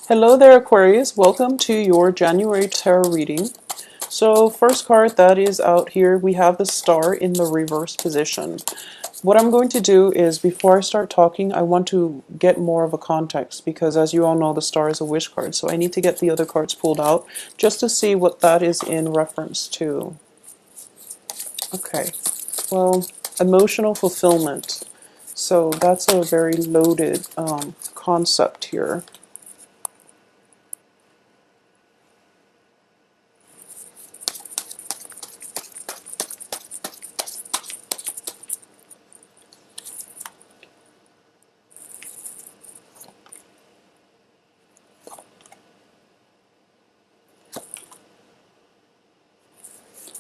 Hello there, Aquarius. Welcome to your January tarot reading. So first card that is out here, we have the Star in the reverse position. What I'm going to do is, before I start talking, I want to get more of a context because, as you all know, the Star is a wish card. So I need to get the other cards pulled out just to see what that is in reference to. Okay, well, emotional fulfillment. So that's a very loaded concept here.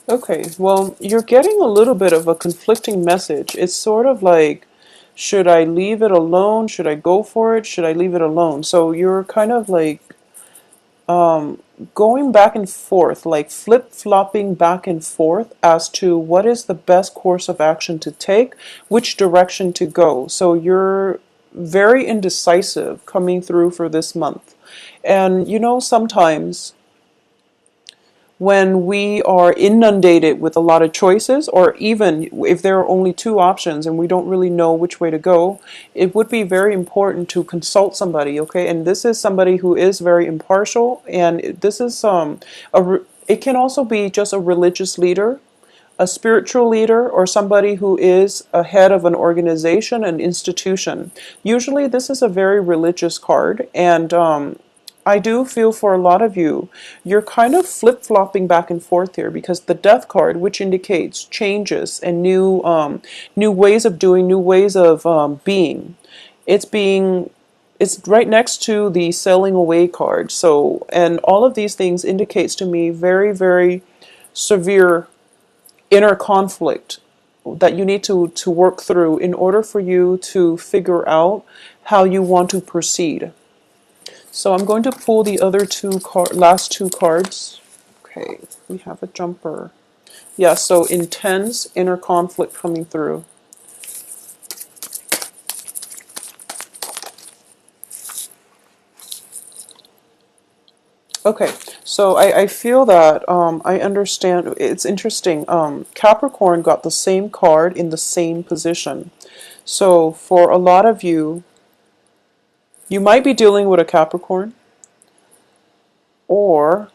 Okay, well, you're getting a little bit of a conflicting message. It's sort of like, should I leave it alone? Should I go for it? Should I leave it alone? So you're kind of like going back and forth, like flip-flopping back and forth as to what is the best course of action to take, which direction to go. So you're very indecisive coming through for this month. And you know, sometimes when we are inundated with a lot of choices, or even if there are only two options and we don't really know which way to go, it would be very important to consult somebody, okay? And this is somebody who is very impartial, and this is it can also be just a religious leader, a spiritual leader, or somebody who is a head of an organization, an institution. Usually this is a very religious card, and I do feel for a lot of you, you're kind of flip-flopping back and forth here because the Death card, which indicates changes and new ways of doing, new ways of being, it's right next to the sailing away card. So, and all of these things indicates to me very, very severe inner conflict that you need to work through in order for you to figure out how you want to proceed. So I'm going to pull the other last two cards. Okay, we have a jumper. Yeah, so intense inner conflict coming through. Okay, so I feel that I understand. It's interesting. Capricorn got the same card in the same position. So for a lot of you, you might be dealing with a Capricorn, or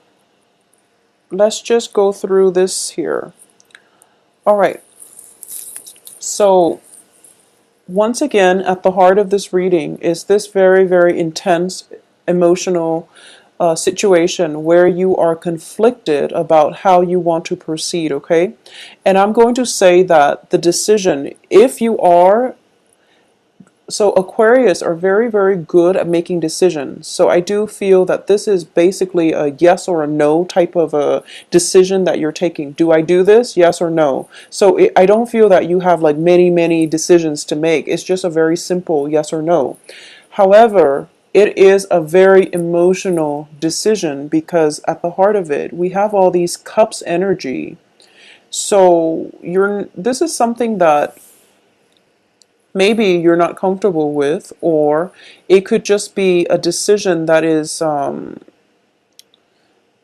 let's just go through this here. All right. So once again, at the heart of this reading is this very, very intense emotional situation where you are conflicted about how you want to proceed, okay? And I'm going to say that the decision, if you are so Aquarius are very, very good at making decisions. So I do feel that this is basically a yes or a no type of a decision that you're taking. Do I do this? Yes or no. So I don't feel that you have like many, many decisions to make. It's just a very simple yes or no. However, it is a very emotional decision because at the heart of it, we have all these cups energy. So this is something that maybe you're not comfortable with, or it could just be a decision that is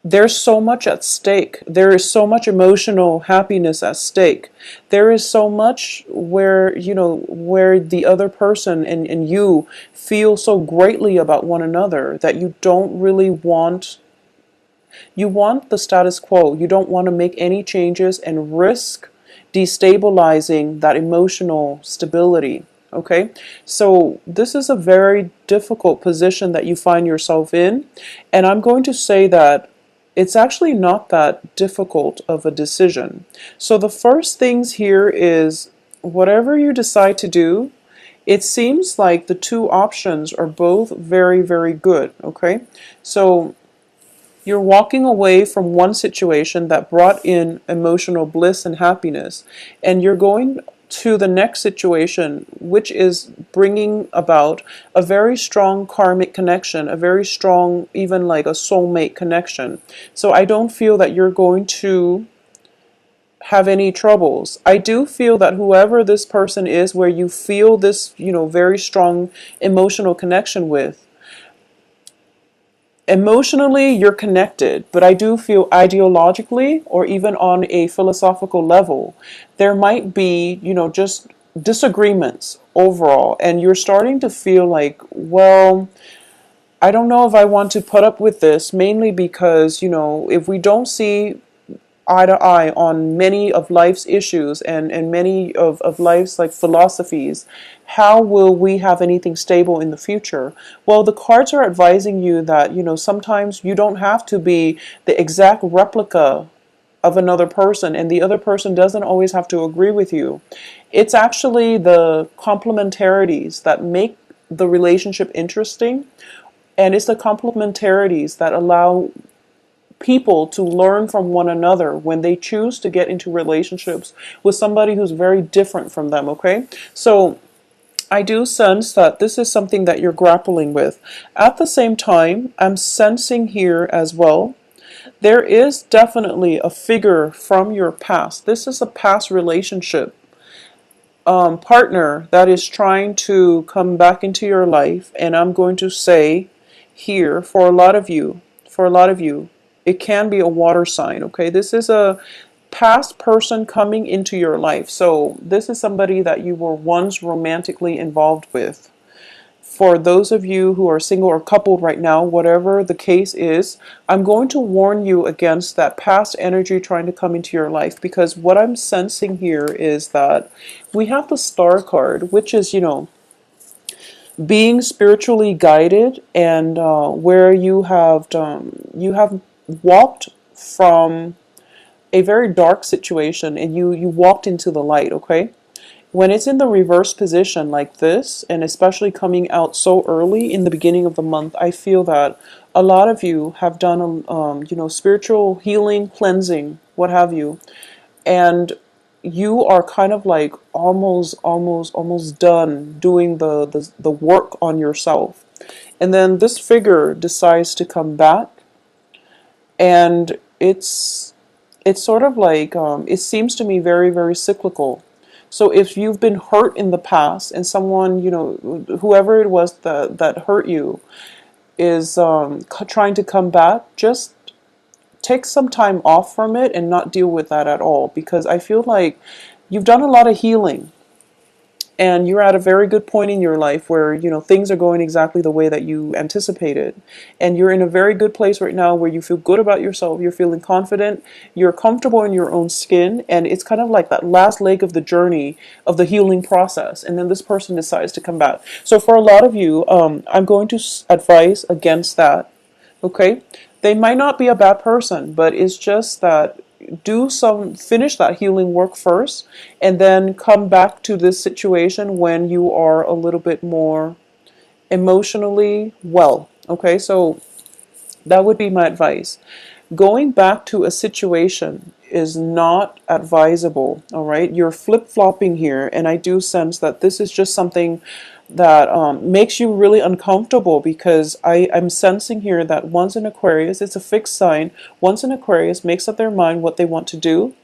there's so much at stake. There is so much emotional happiness at stake. There is so much where, you know, where the other person and you feel so greatly about one another that you don't really want, you want the status quo. You don't want to make any changes and risk destabilizing that emotional stability. Okay, so this is a very difficult position that you find yourself in, and I'm going to say that it's actually not that difficult of a decision. So the first things here is whatever you decide to do, it seems like the two options are both very, very good. Okay, so you're walking away from one situation that brought in emotional bliss and happiness, and you're going to the next situation, which is bringing about a very strong karmic connection, a very strong, even like a soulmate connection. So I don't feel that you're going to have any troubles. I do feel that whoever this person is, where you feel this, you know, very strong emotional connection with, Emotionally, you're connected, but I do feel ideologically or even on a philosophical level, there might be, just disagreements overall. And you're starting to feel like, well, I don't know if I want to put up with this, mainly because, if we don't see eye to eye on many of life's issues and many of life's like philosophies, how will we have anything stable in the future? Well, the cards are advising you that, sometimes you don't have to be the exact replica of another person, and the other person doesn't always have to agree with you. It's actually the complementarities that make the relationship interesting, and it's the complementarities that allow people to learn from one another when they choose to get into relationships with somebody who's very different from them, okay? So I do sense that this is something that you're grappling with. At the same time, I'm sensing here as well, there is definitely a figure from your past. This is a past relationship partner that is trying to come back into your life. And I'm going to say here, for a lot of you, it can be a water sign, okay? This is a past person coming into your life. So this is somebody that you were once romantically involved with. For those of you who are single or coupled right now, whatever the case is, I'm going to warn you against that past energy trying to come into your life, because what I'm sensing here is that we have the Star card, which is, being spiritually guided, and where you have walked from a very dark situation, and you walked into the light, okay? When it's in the reverse position like this, and especially coming out so early in the beginning of the month, I feel that a lot of you have done, spiritual healing, cleansing, what have you, and you are kind of like almost done doing the work on yourself. And then this figure decides to come back, and it's sort of like, it seems to me very, very cyclical. So if you've been hurt in the past, and someone, whoever it was that hurt you is trying to come back, just take some time off from it and not deal with that at all, because I feel like you've done a lot of healing, and you're at a very good point in your life where, things are going exactly the way that you anticipated, and you're in a very good place right now where you feel good about yourself, you're feeling confident, you're comfortable in your own skin, and it's kind of like that last leg of the journey of the healing process, and then this person decides to come back. So for a lot of you, I'm going to advise against that, okay? They might not be a bad person, but it's just that finish that healing work first, and then come back to this situation when you are a little bit more emotionally well, okay? So that would be my advice. Going back to a situation is not advisable, all right? You're flip-flopping here, and I do sense that this is just something that makes you really uncomfortable, because I'm sensing here that once in Aquarius, it's a fixed sign, once in Aquarius makes up their mind what they want to do,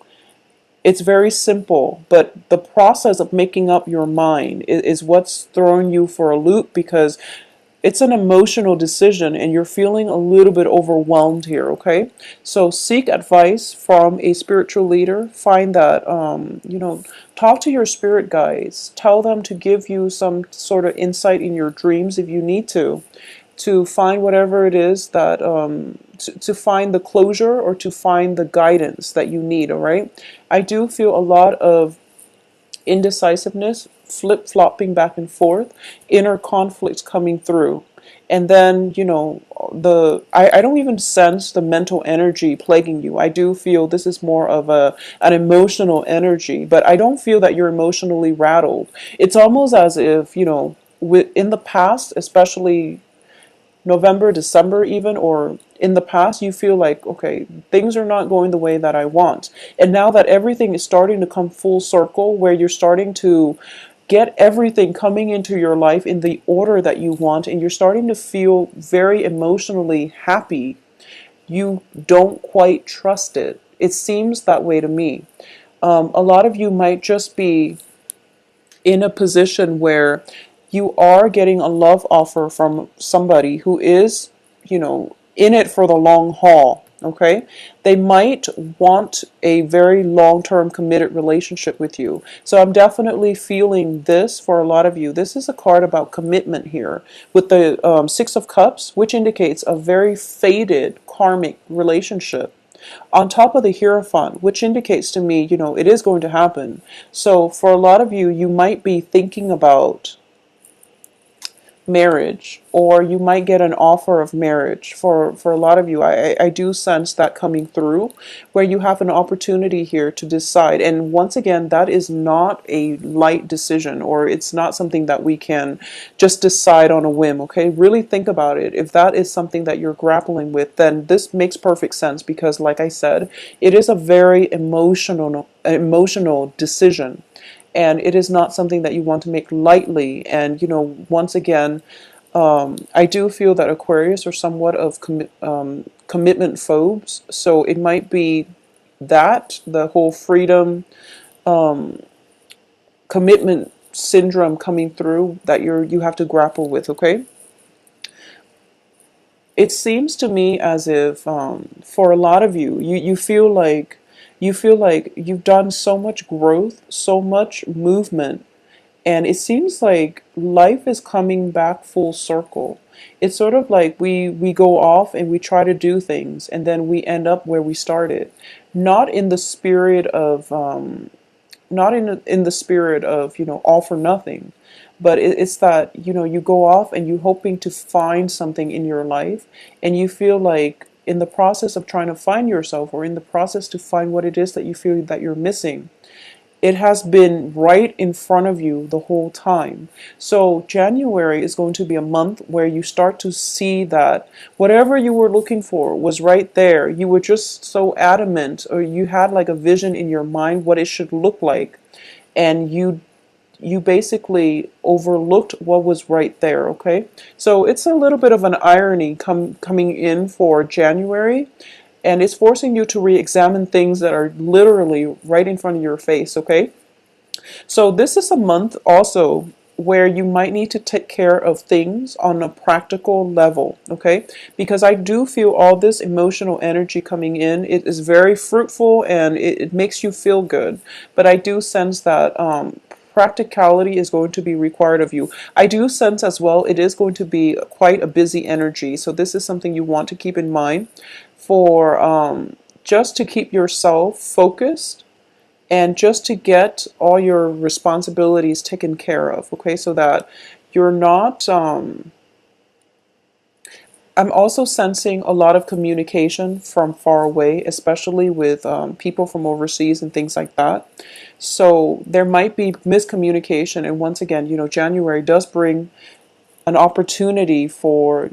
it's very simple, but the process of making up your mind is what's throwing you for a loop, because it's an emotional decision and you're feeling a little bit overwhelmed here, okay? So seek advice from a spiritual leader. Find that, talk to your spirit guides. Tell them to give you some sort of insight in your dreams if you need to find whatever it is that, to find the closure or to find the guidance that you need, all right? I do feel a lot of indecisiveness, flip-flopping back and forth, inner conflicts coming through. And then, I don't even sense the mental energy plaguing you. I do feel this is more of an emotional energy, but I don't feel that you're emotionally rattled. It's almost as if, in the past, especially November, December even, or in the past, you feel like, okay, things are not going the way that I want. And now that everything is starting to come full circle, where you're starting to get everything coming into your life in the order that you want, and you're starting to feel very emotionally happy, you don't quite trust it. It seems that way to me. A lot of you might just be in a position where you are getting a love offer from somebody who is, in it for the long haul. Okay, they might want a very long-term committed relationship with you. So I'm definitely feeling this for a lot of you. This is a card about commitment here with the Six of Cups, which indicates a very faded karmic relationship. On top of the Hierophant, which indicates to me, it is going to happen. So for a lot of you, you might be thinking about marriage, or you might get an offer of marriage. For a lot of you, I do sense that coming through, where you have an opportunity here to decide. And once again, that is not a light decision, or it's not something that we can just decide on a whim. Okay, really think about it. If that is something that you're grappling with, then this makes perfect sense, because like I said, it is a very emotional decision, and it is not something that you want to make lightly. And once again, I do feel that Aquarius are somewhat of commitment phobes, so it might be that the whole freedom commitment syndrome coming through that you have to grapple with. Okay, it seems to me as if for a lot of you, you feel like you've done so much growth, so much movement, and it seems like life is coming back full circle. It's sort of like we go off and we try to do things, and then we end up where we started. Not in the spirit of all for nothing, but it's that you go off and you're hoping to find something in your life, and you feel like in the process of trying to find yourself, or in the process to find what it is that you feel that you're missing, it has been right in front of you the whole time. So January is going to be a month where you start to see that whatever you were looking for was right there. You were just so adamant, or you had like a vision in your mind what it should look like, and you basically overlooked what was right there. Okay, so it's a little bit of an irony coming in for January, and it's forcing you to re-examine things that are literally right in front of your face. Okay, so this is a month also where you might need to take care of things on a practical level. Okay, because I do feel all this emotional energy coming in, it is very fruitful, and it makes you feel good, but I do sense that practicality is going to be required of you. I do sense as well it is going to be quite a busy energy, so this is something you want to keep in mind for just to keep yourself focused, and just to get all your responsibilities taken care of. Okay, so that you're not I'm also sensing a lot of communication from far away, especially with people from overseas and things like that. So there might be miscommunication. And once again, January does bring an opportunity for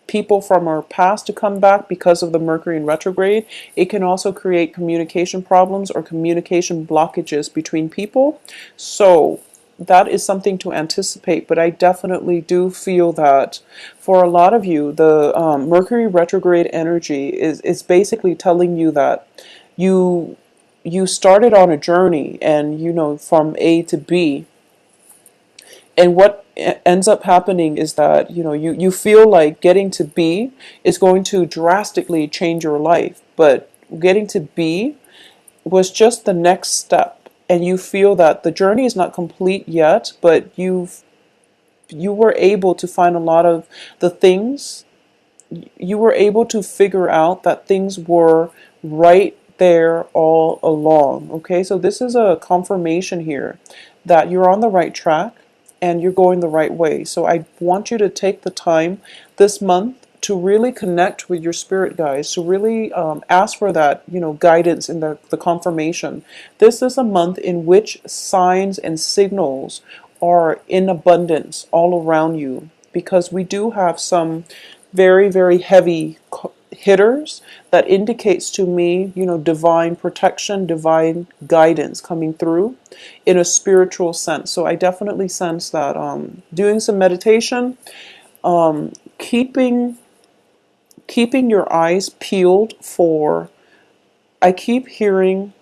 people from our past to come back because of the Mercury in retrograde. It can also create communication problems or communication blockages between people. So that is something to anticipate, but I definitely do feel that for a lot of you, the Mercury retrograde energy is basically telling you that you you started on a journey, and from A to B, and what ends up happening is that you feel like getting to B is going to drastically change your life, but getting to B was just the next step, and you feel that the journey is not complete yet, but you were able to find a lot of the things. You were able to figure out that things were right there all along. Okay, so this is a confirmation here that you're on the right track and you're going the right way. So I want you to take the time this month to really connect with your spirit guides, to really ask for that, guidance and the confirmation. This is a month in which signs and signals are in abundance all around you, because we do have some very, very heavy hitters that indicates to me, divine protection, divine guidance coming through in a spiritual sense. So I definitely sense that doing some meditation, keeping your eyes peeled for, I keep hearing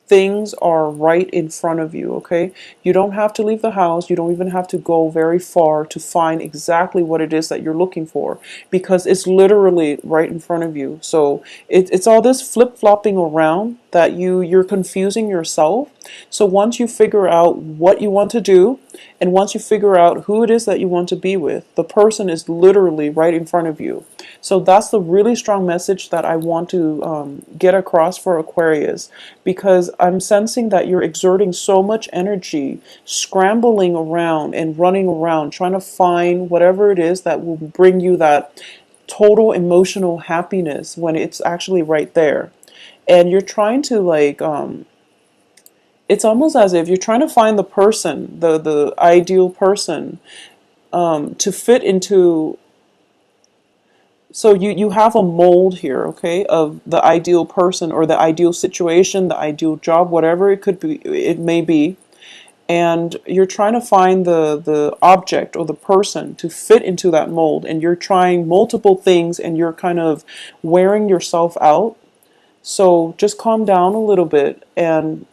things are right in front of you, okay? You don't have to leave the house. You don't even have to go very far to find exactly what it is that you're looking for, because it's literally right in front of you. So it's all this flip-flopping around that you're confusing yourself. So once you figure out what you want to do, and once you figure out who it is that you want to be with, the person is literally right in front of you. So that's the really strong message that I want to get across for Aquarius, because I'm sensing that you're exerting so much energy, scrambling around and running around, trying to find whatever it is that will bring you that total emotional happiness when it's actually right there. And you're trying to like it's almost as if you're trying to find the person, the ideal person, to fit into. So you have a mold here, okay, of the ideal person or the ideal situation, the ideal job, whatever it could be, it may be. And you're trying to find the object or the person to fit into that mold, and you're trying multiple things, and you're kind of wearing yourself out. So just calm down a little bit, and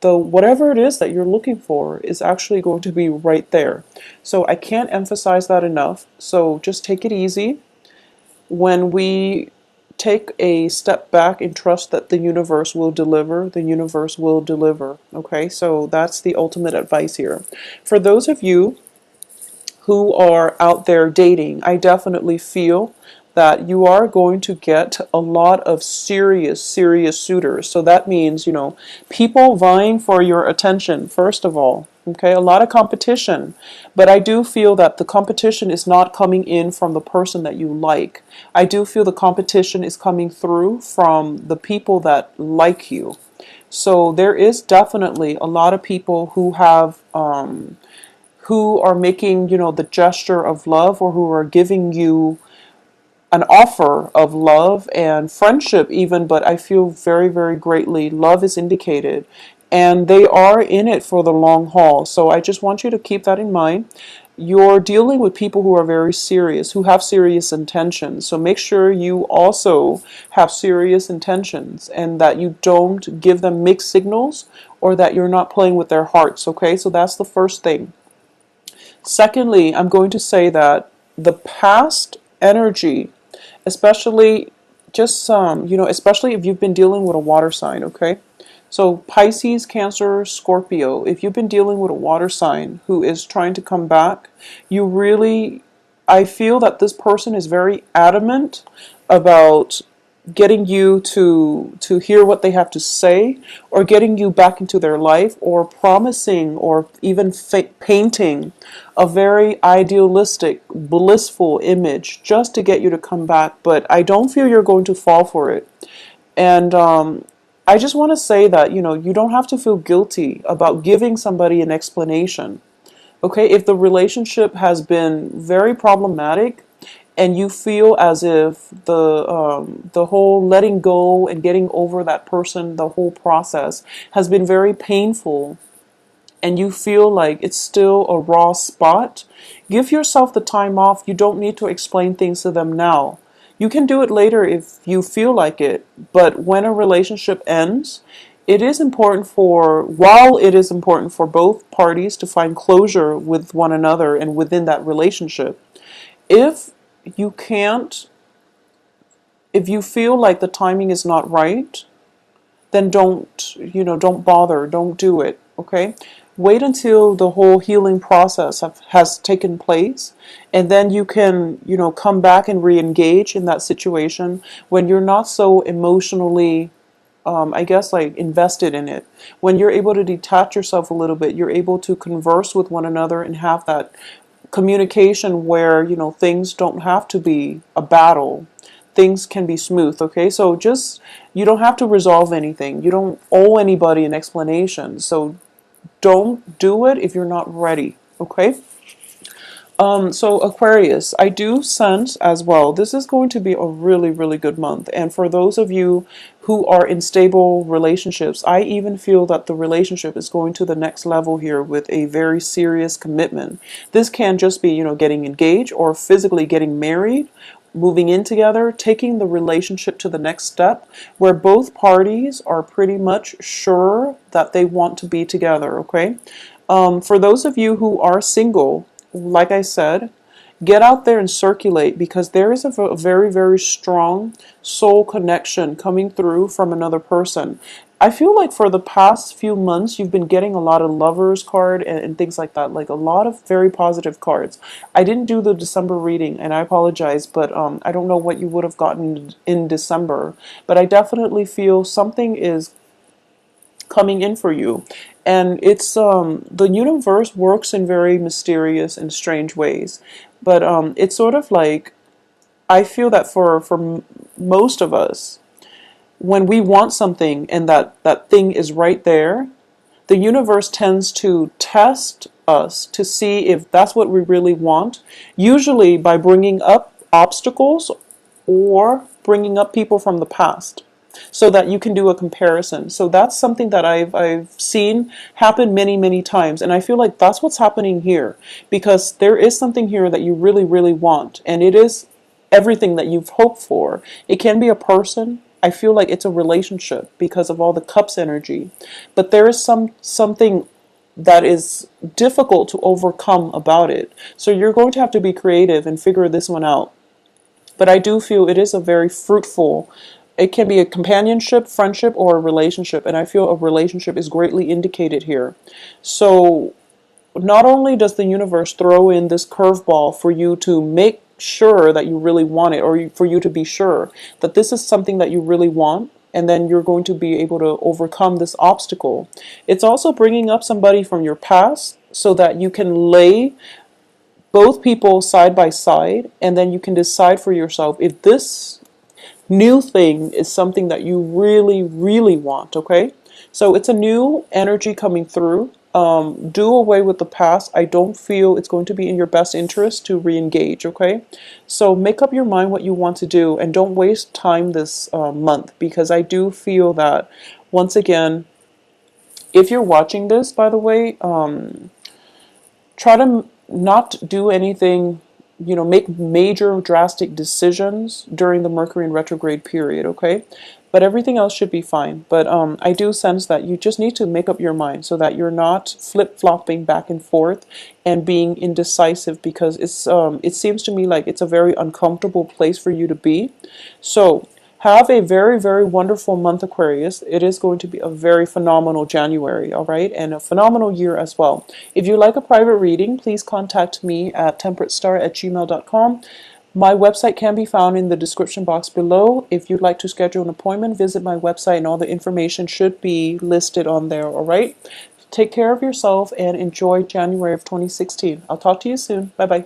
the whatever it is that you're looking for is actually going to be right there. So I can't emphasize that enough. So just take it easy. When we take a step back and trust that the universe will deliver, the universe will deliver. Okay, so that's the ultimate advice here. For those of you who are out there dating, I definitely feel that you are going to get a lot of serious suitors. So that means, people vying for your attention, first of all. Okay, a lot of competition. But I do feel that the competition is not coming in from the person that you like. I do feel the competition is coming through from the people that like you. So there is definitely a lot of people who have who are making, the gesture of love, or who are giving you an offer of love and friendship even, but I feel very greatly love is indicated, and they are in it for the long haul. So I just want you to keep that in mind. You're dealing with people who are very serious, who have serious intentions. So make sure you also have serious intentions, and that you don't give them mixed signals, or that you're not playing with their hearts. Okay, so that's the first thing. Secondly, I'm going to say that the past energy, especially especially if you've been dealing with a water sign, okay? So Pisces, Cancer, Scorpio, if you've been dealing with a water sign who is trying to come back, I feel that this person is very adamant about getting you to hear what they have to say, or getting you back into their life, or promising, or even painting a very idealistic, blissful image just to get you to come back. But I don't feel you're going to fall for it. And I just want to say that, you don't have to feel guilty about giving somebody an explanation. Okay, if the relationship has been very problematic, and you feel as if the whole letting go and getting over that person, the whole process has been very painful, and you feel like it's still a raw spot, give yourself the time off. You don't need to explain things to them now. You can do it later if you feel like it, but when a relationship ends, while it is important for both parties to find closure with one another and within that relationship, if you can't, if you feel like the timing is not right, then don't bother, don't do it, okay? Wait until the whole healing process has taken place, and then you can, come back and re-engage in that situation when you're not so emotionally, I guess, like invested in it. When you're able to detach yourself a little bit, you're able to converse with one another and have that communication where, things don't have to be a battle. Things can be smooth, okay? So you don't have to resolve anything. You don't owe anybody an explanation. So don't do it if you're not ready, okay? So Aquarius, I do sense as well, this is going to be a really good month. And for those of you who are in stable relationships, I even feel that the relationship is going to the next level here with a very serious commitment. This can just be, getting engaged, or physically getting married, moving in together, taking the relationship to the next step where both parties are pretty much sure that they want to be together, okay? For those of you who are single, like I said, get out there and circulate because there is a very, very strong soul connection coming through from another person. I feel like for the past few months, you've been getting a lot of lovers card and things like that, like a lot of very positive cards. I didn't do the December reading and I apologize, but I don't know what you would have gotten in December, but I definitely feel something is coming in for you. And it's the universe works in very mysterious and strange ways, but it's sort of like I feel that for most of us, when we want something and that thing is right there, the universe tends to test us to see if that's what we really want, usually by bringing up obstacles or bringing up people from the past so that you can do a comparison. So that's something that I've seen happen many, many times. And I feel like that's what's happening here because there is something here that you really, really want. And it is everything that you've hoped for. It can be a person. I feel like it's a relationship because of all the cups energy. But there is something that is difficult to overcome about it. So you're going to have to be creative and figure this one out. But I do feel it is a very fruitful, it can be a companionship, friendship, or a relationship. And I feel a relationship is greatly indicated here. So not only does the universe throw in this curveball for you to make sure that you really want it, or for you to be sure that this is something that you really want, and then you're going to be able to overcome this obstacle. It's also bringing up somebody from your past so that you can lay both people side by side, and then you can decide for yourself if this new thing is something that you really, really want, okay? So it's a new energy coming through. Do away with the past. I don't feel it's going to be in your best interest to re-engage, okay? So make up your mind what you want to do and don't waste time this month because I do feel that, once again, if you're watching this, by the way, try to not do anything, make major drastic decisions during the Mercury in retrograde period, okay? But everything else should be fine. But I do sense that you just need to make up your mind so that you're not flip-flopping back and forth and being indecisive because it seems to me like it's a very uncomfortable place for you to be. So have a very, very wonderful month, Aquarius. It is going to be a very phenomenal January, all right? And a phenomenal year as well. If you'd like a private reading, please contact me at temperatestar@gmail.com. My website can be found in the description box below. If you'd like to schedule an appointment, visit my website and all the information should be listed on there, all right? Take care of yourself and enjoy January of 2016. I'll talk to you soon. Bye-bye.